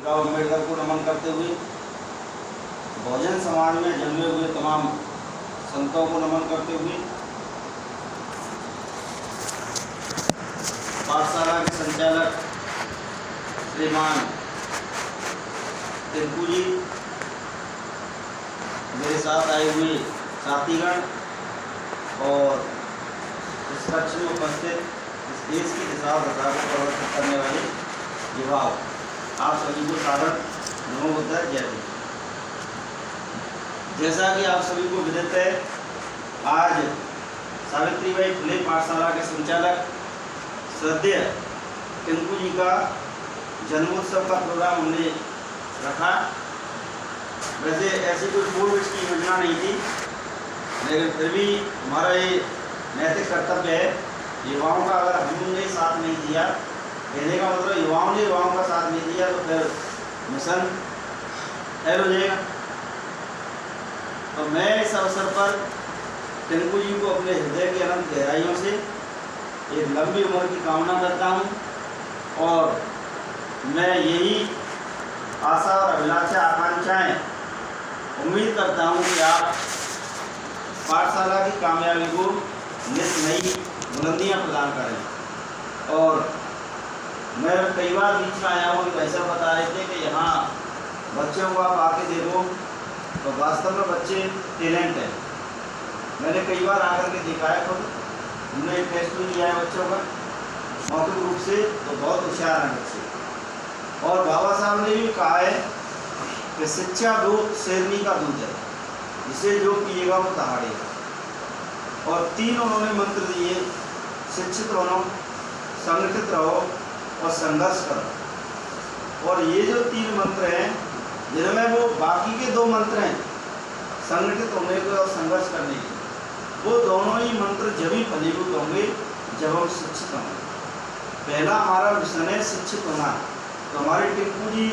भीमराव अम्बेडकर को नमन करते हुए, बहुजन समाज में जन्मे हुए तमाम संतों को नमन करते हुए, पाठशाला के संचालक श्रीमान टिंकू जी, मेरे साथ आए हुए साथीगण और इस कक्ष में उपस्थित इस देश की दिशा और दशा को प्रवर्तित करने वाले युवाओं, आप सभी को सादर नमो बुद्धाय, जय हिंद। जैसा कि आप सभी को विदित है, आज सावित्रीबाई फुले पाठशाला के संचालक श्रद्धेय टिंकू जी का जन्मोत्सव का प्रोग्राम हमने रखा। वैसे ऐसी कोई पूर्व इसकी योजना नहीं थी, लेकिन फिर भी हमारा ये नैतिक कर्तव्य है, युवाओं का अगर हमने साथ नहीं दिया, कहने का मतलब युवाओं ने युवाओं का साथ नहीं दिया तो फिर मिशन फेल हो जाएगा। तो मैं इस अवसर पर टिंकू जी को अपने हृदय की अनंत गहराइयों से एक लंबी उम्र की कामना करता हूँ और मैं यही आशा और अभिलाषा आकांक्षाएँ उम्मीद करता हूँ कि आप पाठशाला की कामयाबी को नित नई बुलंदियाँ प्रदान करें। और मैं कई बार बीच में आया हूँ, तो ऐसा बता रहे थे कि यहाँ बच्चों को आप आके देखो तो वास्तव में बच्चे टैलेंट है। मैंने कई बार आकर के देखा है, खुद हमने एक टेस्ट भी लिया है बच्चों का मौखिक रूप से, तो बहुत होशियार हैं बच्चे। और बाबा साहब ने भी कहा है कि शिक्षा दूध शेरनी का दूध है, जिसे जो पिएगा वो दहाड़ेगा। और तीन उन्होंने मंत्र दिए, शिक्षित रहो, संगठित रहो और संघर्ष करो। और ये जो तीन मंत्र हैं, जिनमें वो बाकी के दो मंत्र हैं, संगठित होने के और संघर्ष करने के, वो दोनों ही मंत्र जब ही फलीभूत होंगे जब हम शिक्षित होंगे। पहला हमारा मिशन है शिक्षित होना। तो हमारे टिंकू जी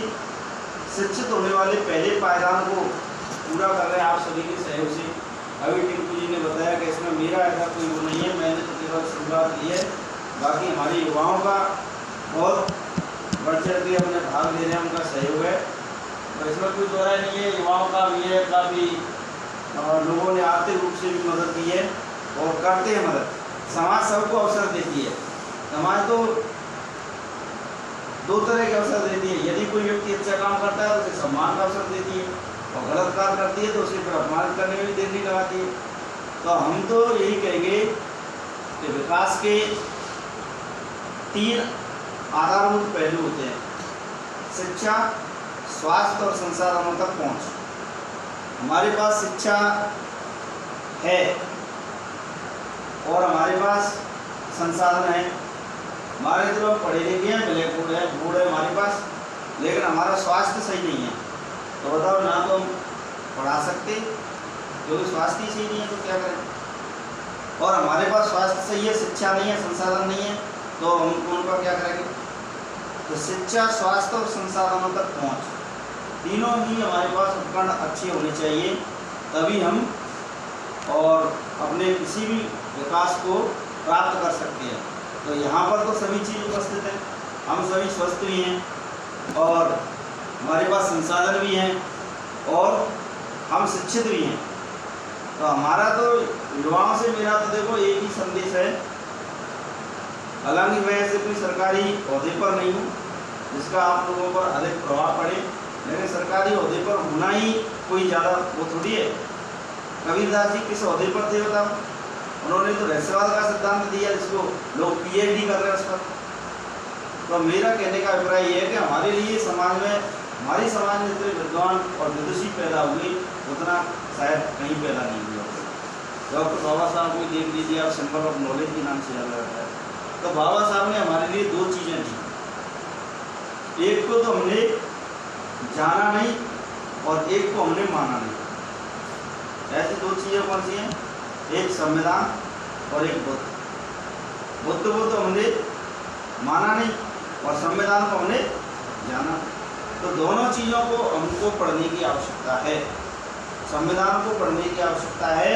शिक्षित होने वाले पहले पायदान को पूरा कर रहे हैं आप सभी के सहयोग से। अभी टिंकू जी ने बताया कि इसमें मेरा ऐसा कोई वो नहीं है, मैंने तो केवल शुरुआत की है, बाकी हमारे युवाओं का बहुत बढ़ चढ़ के अपने भाग ले रहे हैं, उनका सहयोग है। तो इसमें कोई दो राय नहीं है, युवाओं का भी है, काफ़ी लोगों ने आर्थिक रूप से भी मदद की है और करते हैं मदद। समाज सबको अवसर देती है, समाज तो दो तरह के अवसर देती है। यदि कोई व्यक्ति अच्छा काम करता है तो उसे सम्मान का अवसर देती है, और गलत काम करती है तो उसे फिर अपमानित करने में भी देर नहीं लगाती है। तो हम तो यही कहेंगे कि विकास के तीन आधारभूत पहलू होते हैं, शिक्षा, स्वास्थ्य और संसाधनों तक पहुँच। हमारे पास शिक्षा है और हमारे पास संसाधन है। हमारे जो लोग पढ़े लिखे हैं, ब्लैक बोर्ड है हमारे पास, लेकिन हमारा स्वास्थ्य सही नहीं है। तो बताओ, ना तो हम पढ़ा सकते क्योंकि स्वास्थ्य ही सही नहीं है, तो क्या करें। और हमारे पास स्वास्थ्य सही है, शिक्षा नहीं है, संसाधन नहीं है, तो हम उनका क्या करेंगे। तो शिक्षा, स्वास्थ्य और संसाधनों तक पहुँच, तीनों ही हमारे पास उपकरण अच्छे होने चाहिए, तभी हम और अपने किसी भी विकास को प्राप्त कर सकते हैं। तो यहाँ पर तो सभी चीज़ उपस्थित है, हम सभी स्वस्थ भी हैं और हमारे पास संसाधन भी हैं और हम शिक्षित भी हैं। तो हमारा तो युवाओं से मेरा तो देखो एक ही संदेश है, हालांकि मैं ऐसे कोई सरकारी ओहदे पर नहीं हूँ जिसका आप लोगों पर अधिक प्रभाव पड़े, लेकिन सरकारी ओहदे पर होना ही कोई ज़्यादा वो थोड़ी है। कबीरदास जी किस ओहदे पर थे बताओ, उन्होंने तो रहस्यवाद का सिद्धांत दिया, जिसको लोग PhD कर रहे हैं उस पर। तो मेरा कहने का अभिप्राय ये है कि हमारे लिए समाज में, हमारी समाज में जितने विद्वान और विदुषी पैदा हुए उतना शायद कहीं पैदा नहीं हुआ। डॉक्टर बाबा साहब को देख लीजिए आप, सिंबल ऑफ नॉलेज के नाम से जाना जाता है। तो बाबा साहब ने हमारे लिए दो चीज़ें दी, एक को तो हमने जाना नहीं और एक को हमने माना नहीं। ऐसी दो चीज़ें कौन सी हैं, एक संविधान और एक बुद्ध। बुद्ध को तो हमने माना नहीं और संविधान को हमने जाना। तो दोनों चीज़ों को हमको पढ़ने की आवश्यकता है, संविधान को पढ़ने की आवश्यकता है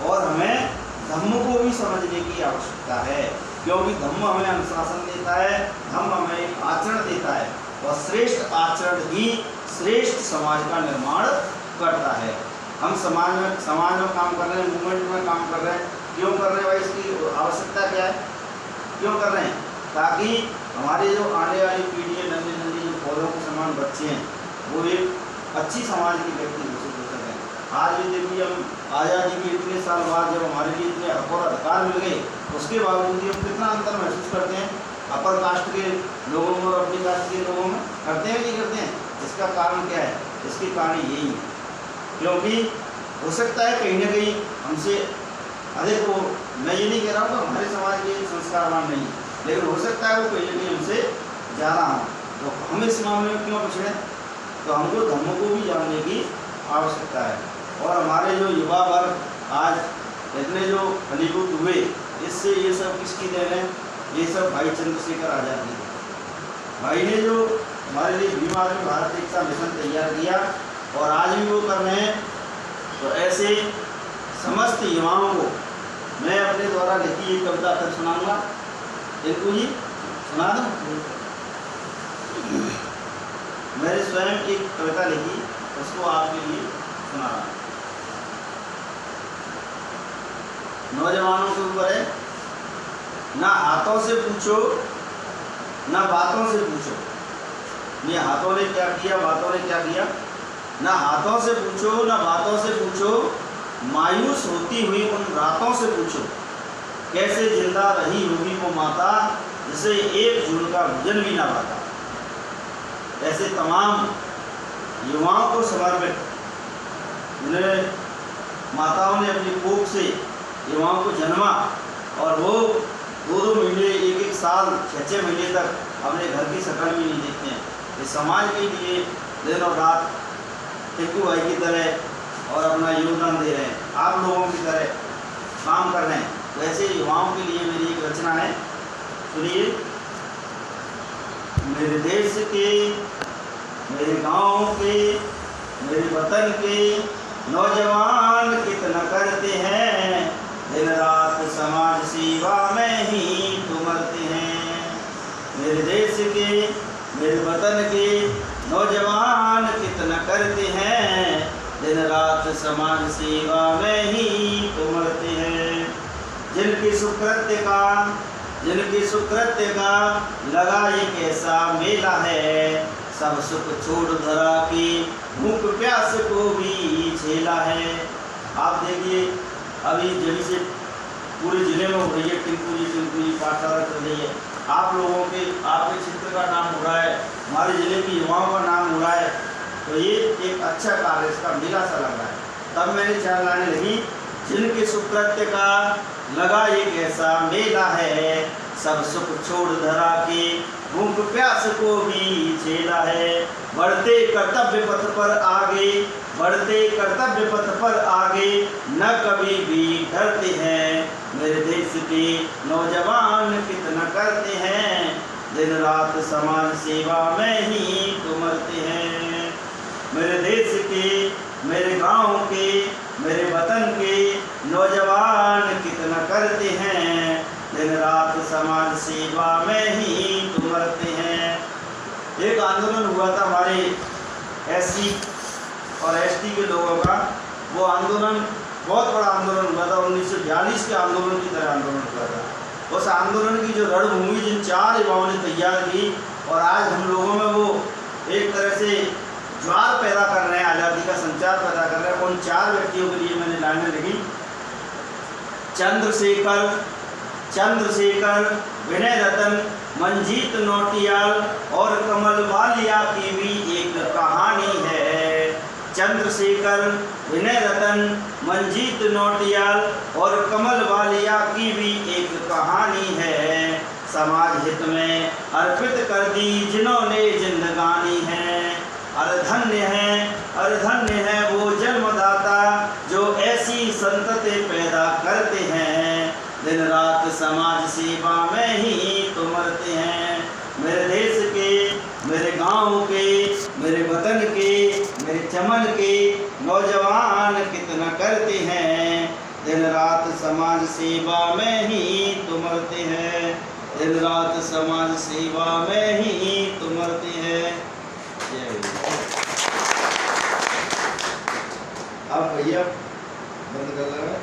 और हमें धम्म को भी समझने की आवश्यकता है, क्योंकि धम्म हमें अनुशासन देता है, धम्म हमें आचरण देता है। और श्रेष्ठ आचरण ही श्रेष्ठ समाज का निर्माण करता है। हम समाज में काम कर रहे हैं, मूवमेंट में काम कर रहे हैं, क्यों कर रहे हैं भाई? इसकी आवश्यकता क्या है, क्यों कर रहे हैं? ताकि हमारे जो आने वाली पीढ़ी है, नन्ही नन्ही जो पौधों के समान बच्चे हैं, वो एक अच्छी समाज के व्यक्ति घोषित हो सकें। आज भी देखिए, हम आज़ादी के इतने साल बाद जब हमारे लिए इतने हक और अधिकार मिल गए, उसके बावजूद हम कितना अंतर महसूस करते हैं अपर कास्ट के लोगों में और अपनी कास्ट के लोगों में। करते हैं कि नहीं करते हैं? इसका कारण क्या है? इसके कारण यही है, क्योंकि हो सकता है कहीं ना कहीं हमसे अधिक वो, मैं ये नहीं कह रहा हूँ कि हमारे समाज के संस्कारवान नहीं, लेकिन हो सकता है वो कहीं ना कहीं हमसे ज़्यादा हों। तो हम इस मामले में क्यों पिछड़े? तो हमको धर्मों को भी जानने की आवश्यकता है। और हमारे जो युवा वर्ग आज इतने जो फलीभूत हुए, इससे ये सब किसकी देन है? ये सब भाई चंद्रशेखर आज़ाद की। भाई ने जो हमारे लिए भीम आर्मी भारत एकता मिशन तैयार किया और आज भी वो कर रहे हैं। तो ऐसे समस्त युवाओं को मैं अपने द्वारा लिखी एक कविता तक सुनाऊंगा। टिंकू जी सुना दूं? मैंने स्वयं एक कविता लिखी, उसको आपके लिए सुना रहा हूं। नौजवानों के ऊपर है, ना हाथों से पूछो ना बातों से पूछो। ये हाथों ने क्या किया, बातों ने क्या किया? ना हाथों से पूछो ना बातों से पूछो, मायूस होती हुई उन रातों से पूछो। कैसे जिंदा रही होगी वो माता, जिसे एक जून का भोजन भी ना पाता। ऐसे तमाम युवाओं को समर्पित, जिन्हें माताओं ने अपनी कोख से युवाओं को जन्मा और वो 2-2 महीने, 1-1 साल, 6-6 महीने तक अपने घर की शक्ल भी नहीं देखते हैं। इस समाज के लिए दिन और रात टिंकू भाई की तरह और अपना योगदान दे रहे हैं, आप लोगों की तरह काम कर रहे हैं। तो ऐसे युवाओं के लिए मेरी एक रचना है, सुनिए। मेरे देश के, मेरे गांव के, मेरे वतन के नौजवान कितना करते हैं, दिन रात समाज सेवा में ही तो मरते हैं। मेरे देश के, मेरे वतन के नौजवान कितना करते हैं, दिन रात समाज सेवा में ही तो मरते हैं। जिनकी सुकृत्य का लगा एक ऐसा मेला है, सब सुख छोड़ धरा के भूख प्यास को भी झेला है। आप देखिए, अभी जब से पूरे जिले में हो रही है टिंकू जी पाठशाला चल रही है, आप लोगों के, आपके क्षेत्र का नाम हो रहा है, हमारे जिले के युवाओं का नाम हो रहा है। तो ये एक अच्छा कार्य, इसका मेला सा लग रहा है। तब मैंने 4 लाने लगी। जिनके सुकृत्य का लगा एक ऐसा मेला है, सब सुख छोड़ धरा के भूख प्यास को भी झेला है। बढ़ते कर्तव्य पथ पर आगे, बढ़ते कर्तव्य पथ पर आगे, न कभी भी डरते हैं। मेरे देश के नौजवान कितना करते हैं, दिन रात समाज सेवा में ही तो मरते हैं। मेरे देश के, मेरे गांव के, मेरे वतन के नौजवान कितना करते हैं, दिन रात समाज सेवा में ही तो मरते हैं। एक आंदोलन हुआ था हमारे SC और ST के लोगों का। वो आंदोलन बहुत बड़ा आंदोलन हुआ था, 1942 के आंदोलन की तरह आंदोलन हुआ था। उस आंदोलन की जो रणभूमि जिन 4 युवाओं ने तैयार की, और आज हम लोगों में वो एक तरह से ज्वार पैदा कर रहे हैं, आज़ादी का संचार पैदा कर रहे हैं। उन 4 व्यक्तियों के लिए मैंने लाइनें लिखी। चंद्रशेखर, विनय रतन, मंजीत नौटियाल और कमल वालिया की भी एक कहानी है। चंद्रशेखर, विनय रतन, मंजीत नौटियाल और कमल वालिया की भी एक कहानी है। समाज हित में अर्पित कर दी जिन्होंने जिंदगानी है। धन्य है वो जन्मदाता जो ऐसी संतति पैदा करते हैं, दिन रात समाज सेवा में ही तो मरते हैं। मेरे देश के, मेरे गांव के, मेरे वतन के, मेरे चमन के नौजवान कितना करते हैं, दिन रात समाज सेवा में ही तो मरते हैं। दिन रात समाज सेवा में ही तो मरते हैं। जय भैया। अब भैया बंद कर लगा।